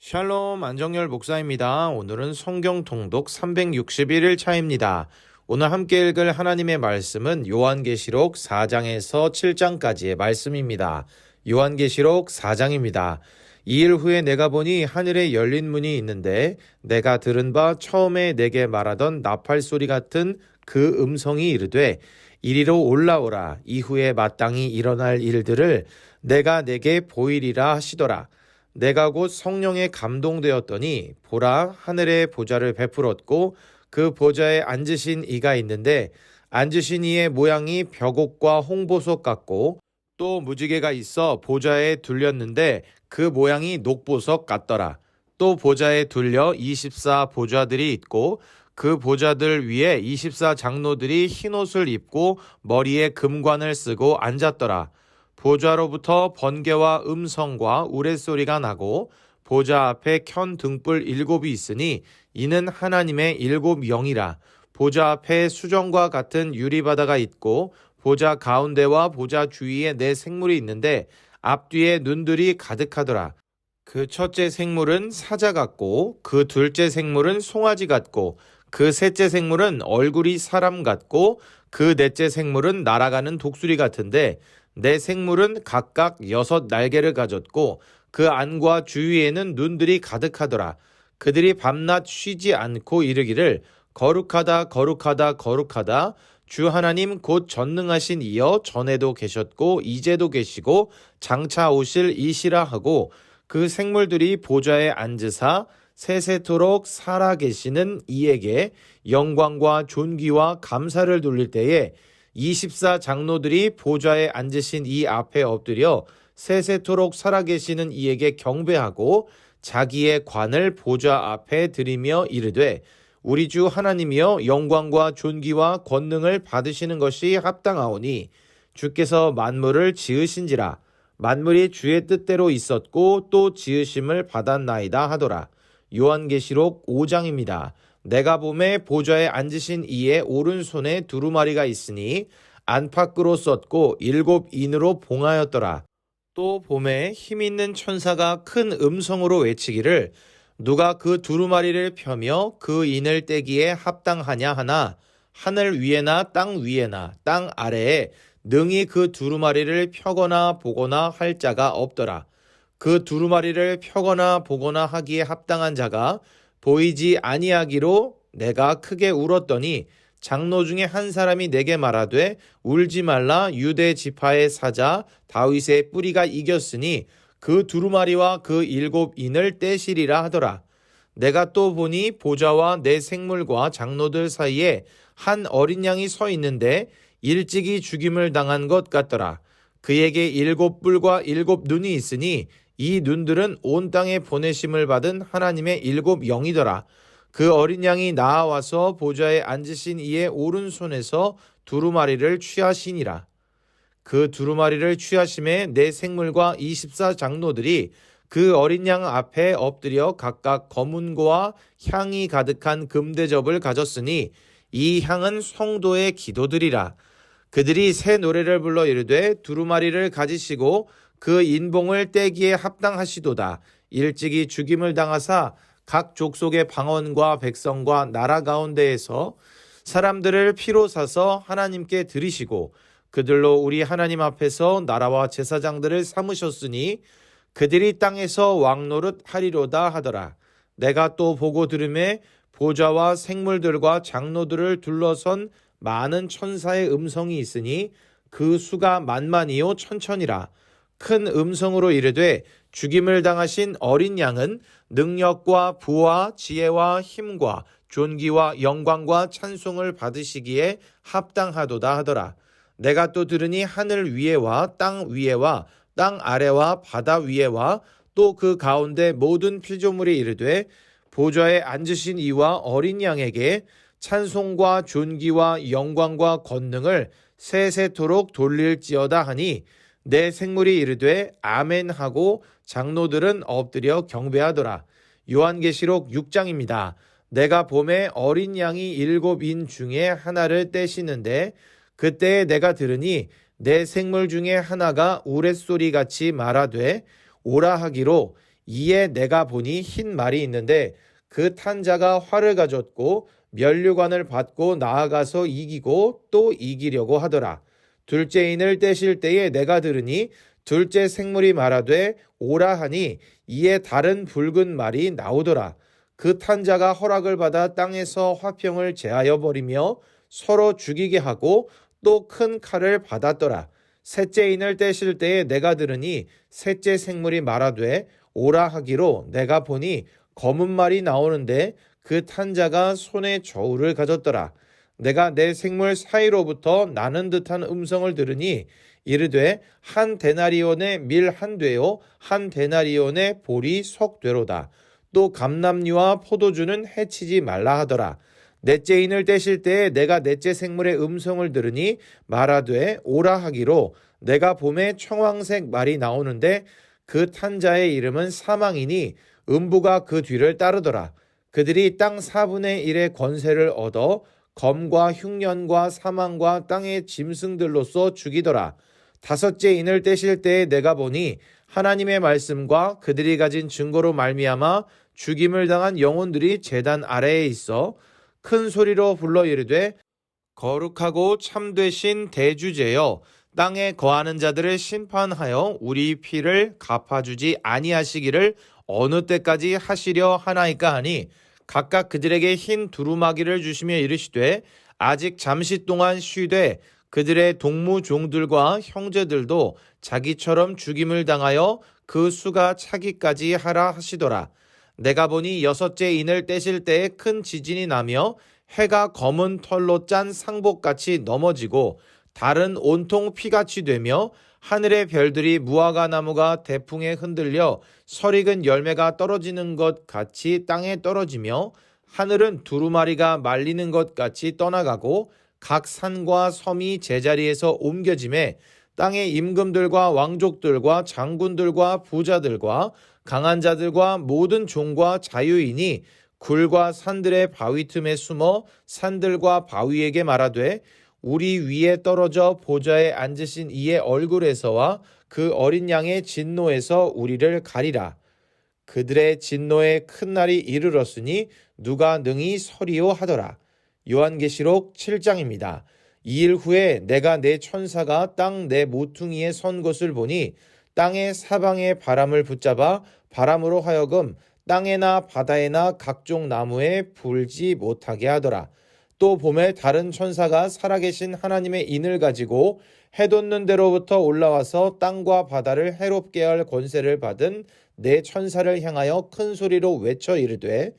샬롬 안정열 목사입니다. 오늘은 성경 통독 361일 차입니다. 오늘 함께 읽을 하나님의 말씀은 요한계시록 4장에서 7장까지의 말씀입니다. 요한계시록 4장입니다. 2일 후에 내가 보니 하늘에 열린 문이 있는데 내가 들은 바 처음에 내게 말하던 나팔 소리 같은 그 음성이 이르되 이리로 올라오라. 이후에 마땅히 일어날 일들을 내가 내게 보이리라 하시더라. 내가 곧 성령에 감동되었더니 보라 하늘에 보좌를 베풀었고 그 보좌에 앉으신 이가 있는데 앉으신 이의 모양이 벽옥과 홍보석 같고 또 무지개가 있어 보좌에 둘렸는데 그 모양이 녹보석 같더라. 또 보좌에 둘려 24 보좌들이 있고 그 보좌들 위에 24 장로들이 흰옷을 입고 머리에 금관을 쓰고 앉았더라. 보좌로부터 번개와 음성과 우레소리가 나고 보좌 앞에 켠 등불 7이 있으니 이는 하나님의 7영이라. 보좌 앞에 수정과 같은 유리바다가 있고 보좌 가운데와 보좌 주위에 4 생물이 있는데 앞뒤에 눈들이 가득하더라. 그 첫째 생물은 사자 같고 그 둘째 생물은 송아지 같고 그 셋째 생물은 얼굴이 사람 같고 그 넷째 생물은 날아가는 독수리 같은데 4 생물은 각각 6 날개를 가졌고 그 안과 주위에는 눈들이 가득하더라. 그들이 밤낮 쉬지 않고 이르기를 거룩하다 거룩하다 거룩하다 주 하나님 곧 전능하신 이여 전에도 계셨고 이제도 계시고 장차 오실 이시라 하고 그 생물들이 보좌에 앉으사 세세토록 살아 계시는 이에게 영광과 존귀와 감사를 돌릴 때에 24 장로들이 보좌에 앉으신 이 앞에 엎드려 세세토록 살아계시는 이에게 경배하고 자기의 관을 보좌 앞에 드리며 이르되 우리 주 하나님이여 영광과 존귀와 권능을 받으시는 것이 합당하오니 주께서 만물을 지으신지라. 만물이 주의 뜻대로 있었고 또 지으심을 받았나이다 하더라. 요한계시록 5장입니다. 내가 보매 보좌에 앉으신 이의 오른손에 두루마리가 있으니 안팎으로 썼고 7인으로 봉하였더라. 또 보매 힘있는 천사가 큰 음성으로 외치기를 누가 그 두루마리를 펴며 그 인을 떼기에 합당하냐 하나 하늘 위에나 땅 위에나 땅 아래에 능히 그 두루마리를 펴거나 보거나 할 자가 없더라. 그 두루마리를 펴거나 보거나 하기에 합당한 자가 보이지 아니하기로 내가 크게 울었더니 장로 중에 한 사람이 내게 말하되 울지 말라. 유대 지파의 사자 다윗의 뿌리가 이겼으니 그 두루마리와 그 7인을 떼시리라 하더라. 내가 또 보니 보좌와 4 생물과 장로들 사이에 한 어린 양이 서 있는데 일찍이 죽임을 당한 것 같더라. 그에게 7뿔과 7눈이 있으니 이 눈들은 온 땅에 보내심을 받은 하나님의 7영이더라. 그 어린 양이 나아와서 보좌에 앉으신 이의 오른손에서 두루마리를 취하시니라. 그 두루마리를 취하심에 4 생물과 24 장로들이 그 어린 양 앞에 엎드려 각각 검은고와 향이 가득한 금대접을 가졌으니 이 향은 성도의 기도들이라. 그들이 새 노래를 불러 이르되 두루마리를 가지시고 그 인봉을 떼기에 합당하시도다. 일찍이 죽임을 당하사 각 족속의 방언과 백성과 나라 가운데에서 사람들을 피로 사서 하나님께 드리시고 그들로 우리 하나님 앞에서 나라와 제사장들을 삼으셨으니 그들이 땅에서 왕노릇 하리로다 하더라. 내가 또 보고 들으매 보좌와 생물들과 장로들을 둘러선 많은 천사의 음성이 있으니 그 수가 만만이요 천천이라. 큰 음성으로 이르되 죽임을 당하신 어린 양은 능력과 부와 지혜와 힘과 존귀와 영광과 찬송을 받으시기에 합당하도다 하더라. 내가 또 들으니 하늘 위에와 땅 위에와 땅 아래와 바다 위에와 또 그 가운데 모든 피조물이 이르되 보좌에 앉으신 이와 어린 양에게 찬송과 존귀와 영광과 권능을 세세토록 돌릴지어다 하니 4 생물이 이르되 아멘 하고 장로들은 엎드려 경배하더라. 요한계시록 6장입니다. 내가 봄에 어린 양이 7인 중에 하나를 떼시는데 그때에 내가 들으니 4 생물 중에 하나가 우레소리같이 말하되 오라 하기로 이에 내가 보니 흰 말이 있는데 그 탄 자가 활을 가졌고 면류관을 받고 나아가서 이기고 또 이기려고 하더라. 둘째 인을 떼실 때에 내가 들으니 둘째 생물이 말하되 오라 하니 이에 다른 붉은 말이 나오더라. 그 탄 자가 허락을 받아 땅에서 화평을 제하여 버리며 서로 죽이게 하고 또 큰 칼을 받았더라. 셋째 인을 떼실 때에 내가 들으니 셋째 생물이 말하되 오라 하기로 내가 보니 검은 말이 나오는데 그 탄 자가 손에 저울을 가졌더라. 내가 내 생물 사이로부터 나는 듯한 음성을 들으니 이르되 한 데나리온의 밀 한 되요 한 데나리온의 볼이 석 되로다. 또 감람류와 포도주는 해치지 말라 하더라. 넷째 인을 떼실 때에 내가 넷째 생물의 음성을 들으니 말하되 오라 하기로 내가 봄에 청황색 말이 나오는데 그 탄 자의 이름은 사망이니 음부가 그 뒤를 따르더라. 그들이 땅 4분의 1의 권세를 얻어 검과 흉년과 사망과 땅의 짐승들로서 죽이더라. 다섯째 인을 떼실 때에 내가 보니 하나님의 말씀과 그들이 가진 증거로 말미암아 죽임을 당한 영혼들이 제단 아래에 있어 큰 소리로 불러 이르되 거룩하고 참되신 대주제여 땅에 거하는 자들을 심판하여 우리 피를 갚아주지 아니하시기를 어느 때까지 하시려 하나이까 하니 각각 그들에게 흰 두루마기를 주시며 이르시되 아직 잠시 동안 쉬되 그들의 동무종들과 형제들도 자기처럼 죽임을 당하여 그 수가 차기까지 하라 하시더라. 내가 보니 여섯째 인을 떼실 때에 큰 지진이 나며 해가 검은 털로 짠 상복같이 넘어지고 달은 온통 피같이 되며 하늘의 별들이 무화과 나무가 대풍에 흔들려 설익은 열매가 떨어지는 것 같이 땅에 떨어지며 하늘은 두루마리가 말리는 것 같이 떠나가고 각 산과 섬이 제자리에서 옮겨짐에 땅의 임금들과 왕족들과 장군들과 부자들과 강한 자들과 모든 종과 자유인이 굴과 산들의 바위 틈에 숨어 산들과 바위에게 말하되 우리 위에 떨어져 보좌에 앉으신 이의 얼굴에서와 그 어린 양의 진노에서 우리를 가리라. 그들의 진노의 큰 날이 이르렀으니 누가 능히 서리오 하더라. 요한계시록 7장입니다. 2일 후에 내가 내 천사가 땅 내 모퉁이에 선 것을 보니 땅의 사방의 바람을 붙잡아 바람으로 하여금 땅에나 바다에나 각종 나무에 불지 못하게 하더라. 또 봄에 다른 천사가 살아계신 하나님의 인을 가지고 해돋는 데로부터 올라와서 땅과 바다를 해롭게 할 권세를 받은 내 천사를 향하여 큰 소리로 외쳐 이르되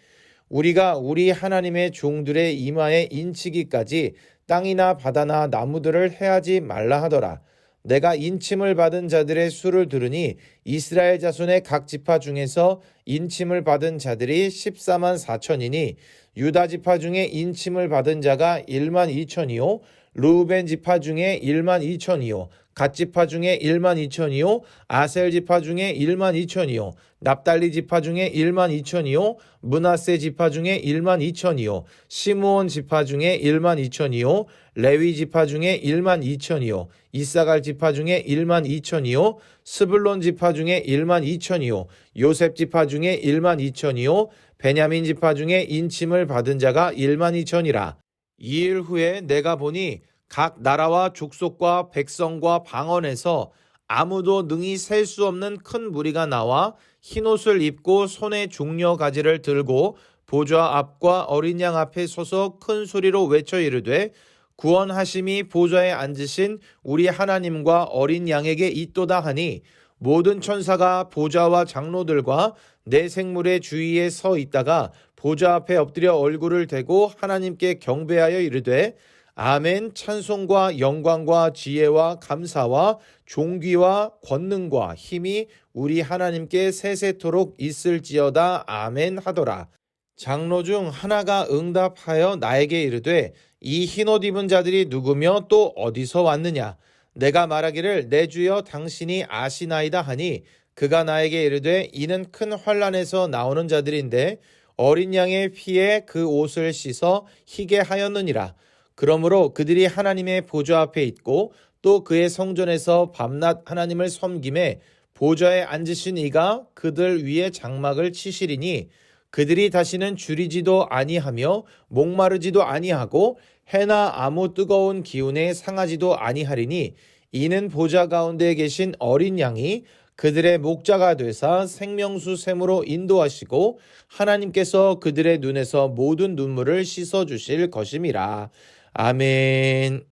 우리가 우리 하나님의 종들의 이마에 인치기까지 땅이나 바다나 나무들을 해하지 말라 하더라. 내가 인침을 받은 자들의 수를 들으니 이스라엘 자손의 각 지파 중에서 인침을 받은 자들이 14만 4천이니 유다 지파 중에 인침을 받은 자가 1만 2천이요 르우벤 지파 중에 1만 2천이요 갓 지파 중에 1만 2천이요 아셀 지파 중에 1만 2천이요 납달리 지파 중에 1만 2천이요 므낫세 지파 중에 1만 2천이요 시므온 지파 중에 1만 2천이요 레위 지파 중에 1만 2천이요 이사갈 지파 중에 1만 2천이요 스불론 지파 중에 1만 2천이요 요셉 지파 중에 1만 2천이요 베냐민 지파 중에 인침을 받은 자가 1만 2천이라. 2일 후에 내가 보니 각 나라와 족속과 백성과 방언에서 아무도 능히 셀 수 없는 큰 무리가 나와 흰옷을 입고 손에 종려 가지를 들고 보좌 앞과 어린 양 앞에 서서 큰 소리로 외쳐 이르되 구원하심이 보좌에 앉으신 우리 하나님과 어린 양에게 있도다 하니 모든 천사가 보좌와 장로들과 내 생물의 주위에 서 있다가 보좌 앞에 엎드려 얼굴을 대고 하나님께 경배하여 이르되 아멘 찬송과 영광과 지혜와 감사와 존귀와 권능과 힘이 우리 하나님께 세세토록 있을지어다 아멘 하더라. 장로 중 하나가 응답하여 나에게 이르되 이 흰옷 입은 자들이 누구며 또 어디서 왔느냐 내가 말하기를 내 주여 당신이 아시나이다 하니 그가 나에게 이르되 이는 큰 환난에서 나오는 자들인데 어린 양의 피에 그 옷을 씻어 희게 하였느니라. 그러므로 그들이 하나님의 보좌 앞에 있고 또 그의 성전에서 밤낮 하나님을 섬김에 보좌에 앉으신 이가 그들 위에 장막을 치시리니 그들이 다시는 줄이지도 아니하며 목마르지도 아니하고 해나 아무 뜨거운 기운에 상하지도 아니하리니 이는 보좌 가운데 계신 어린 양이 그들의 목자가 되사 생명수 샘으로 인도하시고 하나님께서 그들의 눈에서 모든 눈물을 씻어 주실 것임이라. 아멘.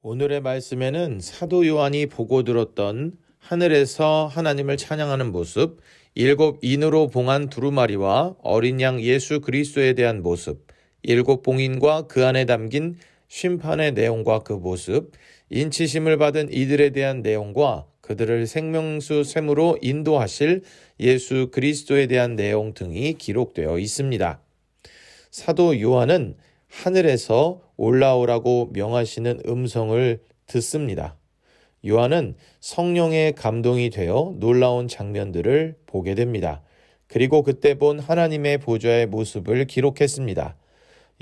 오늘의 말씀에는 사도 요한이 보고 들었던 하늘에서 하나님을 찬양하는 모습, 일곱 인으로 봉한 두루마리와 어린 양 예수 그리스도에 대한 모습, 일곱 봉인과 그 안에 담긴 심판의 내용과 그 모습, 인치심을 받은 이들에 대한 내용과 그들을 생명수 샘으로 인도하실 예수 그리스도에 대한 내용 등이 기록되어 있습니다. 사도 요한은 하늘에서 올라오라고 명하시는 음성을 듣습니다. 요한은 성령의 감동이 되어 놀라운 장면들을 보게 됩니다. 그리고 그때 본 하나님의 보좌의 모습을 기록했습니다.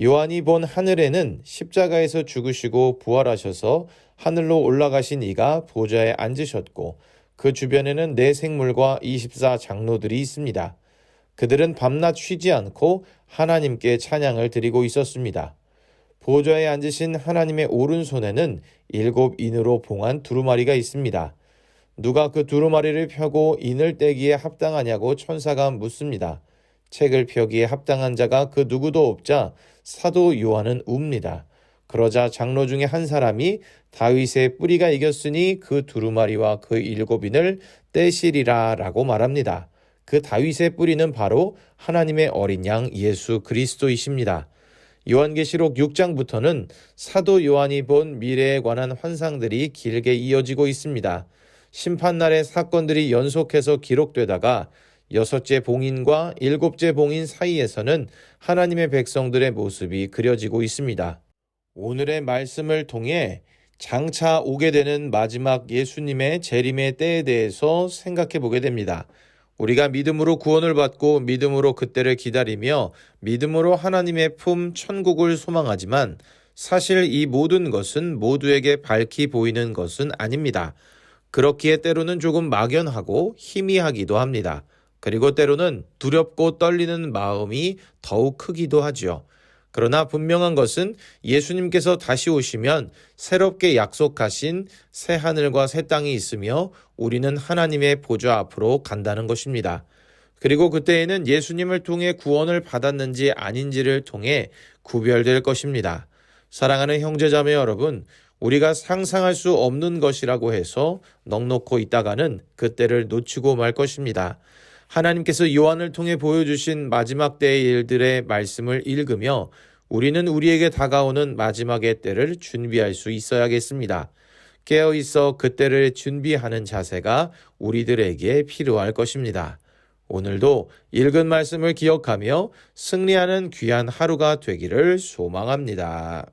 요한이 본 하늘에는 십자가에서 죽으시고 부활하셔서 하늘로 올라가신 이가 보좌에 앉으셨고 그 주변에는 네 생물과 24 장로들이 있습니다. 그들은 밤낮 쉬지 않고 하나님께 찬양을 드리고 있었습니다. 보좌에 앉으신 하나님의 오른손에는 일곱 인으로 봉한 두루마리가 있습니다. 누가 그 두루마리를 펴고 인을 떼기에 합당하냐고 천사가 묻습니다. 책을 펴기에 합당한 자가 그 누구도 없자 사도 요한은 웁니다. 그러자 장로 중에 한 사람이 다윗의 뿌리가 이겼으니 그 두루마리와 그 일곱 인을 떼시리라 라고 말합니다. 그 다윗의 뿌리는 바로 하나님의 어린 양 예수 그리스도이십니다. 요한계시록 6장부터는 사도 요한이 본 미래에 관한 환상들이 길게 이어지고 있습니다. 심판날의 사건들이 연속해서 기록되다가 여섯째 봉인과 일곱째 봉인 사이에서는 하나님의 백성들의 모습이 그려지고 있습니다. 오늘의 말씀을 통해 장차 오게 되는 마지막 예수님의 재림의 때에 대해서 생각해 보게 됩니다. 우리가 믿음으로 구원을 받고 믿음으로 그때를 기다리며 믿음으로 하나님의 품 천국을 소망하지만 사실 이 모든 것은 모두에게 밝히 보이는 것은 아닙니다. 그렇기에 때로는 조금 막연하고 희미하기도 합니다. 그리고 때로는 두렵고 떨리는 마음이 더욱 크기도 하죠. 그러나 분명한 것은 예수님께서 다시 오시면 새롭게 약속하신 새 하늘과 새 땅이 있으며 우리는 하나님의 보좌 앞으로 간다는 것입니다. 그리고 그때에는 예수님을 통해 구원을 받았는지 아닌지를 통해 구별될 것입니다. 사랑하는 형제자매 여러분, 우리가 상상할 수 없는 것이라고 해서 넋놓고 있다가는 그때를 놓치고 말 것입니다. 하나님께서 요한을 통해 보여주신 마지막 때의 일들의 말씀을 읽으며 우리는 우리에게 다가오는 마지막의 때를 준비할 수 있어야겠습니다. 깨어있어 그때를 준비하는 자세가 우리들에게 필요할 것입니다. 오늘도 읽은 말씀을 기억하며 승리하는 귀한 하루가 되기를 소망합니다.